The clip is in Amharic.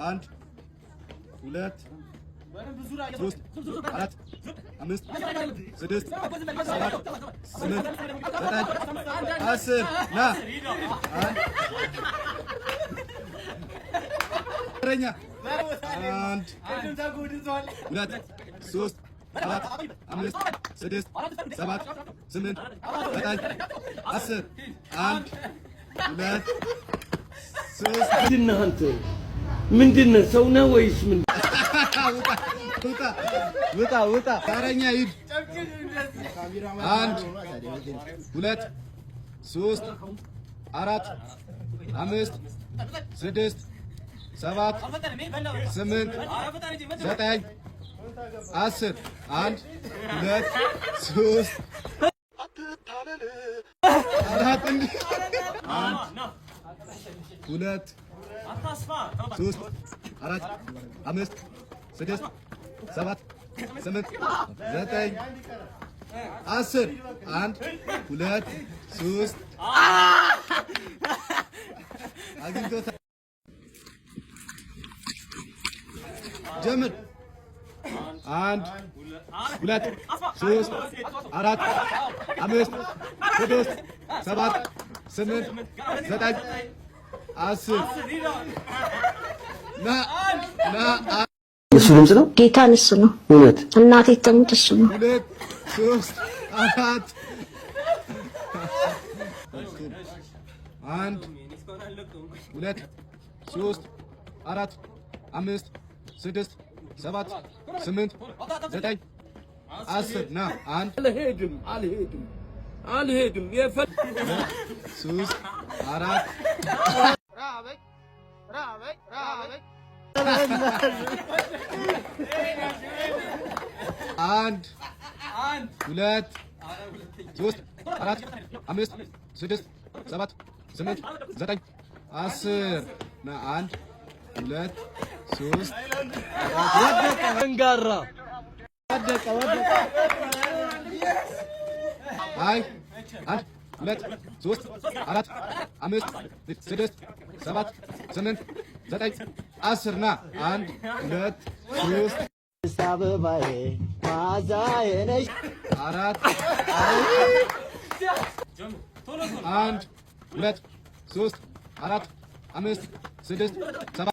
አንድ ሁለት ሶስት አራት አምስት ስድስት ሰባት ስምንት ዘጠኝ አስር ና አንድ ሁለት ሶስት አራት አምስት ስድስት ሰባት ስምንት ዘጠኝ አስር አንድ ሁለት ሶስት ምንድን ነህ? ሰው ነህ ወይስ ምን? ውጣ ታረኛ ሂድ። አንድ ሁለት ሶስት አራት አምስት ስድስት ሰባት ስምንት ዘጠኝ አስር አንድ ሁለት ሶስት አራት አንድ ሁለት ሶስት አራት አምስት ስድስት ሰባት ስምንት ዘጠኝ አስር አንድ ሁለት ሶስት አግኝቶታል። ጀምር። አንድ ሁለት ሶስት አራት አምስት ስድስት ሰባት ስምንት ዘጠኝ አስር ና እሱ ድምጽ ነው። ጌታን እሱ ነው። እውነት እናቴ ተሙት እሱ ነው። ሁለት ሶስት አራት አንድ ሁለት ሶስት አራት አምስት ስድስት ሰባት ስምንት ዘጠኝ አስር ና አንድ አልሄድም ሶስት አራት አንድ ሁለት ሶስት አራት አምስት ስድስት ሰባት ስምንት ዘጠኝ አስር ና አንድ ሁለት ሶስት አንጋራ ወደቀ አይ አንድ ሁለት ሶስት አራት አምስት ስድስት ሰባት ስምንት ዘጠኝ አስር ና አንድ ሁለት ሶስት አበባዬ ማዛዬ ነሽ አራት አንድ ሁለት ሶስት አራት አምስት ስድስት ሰባት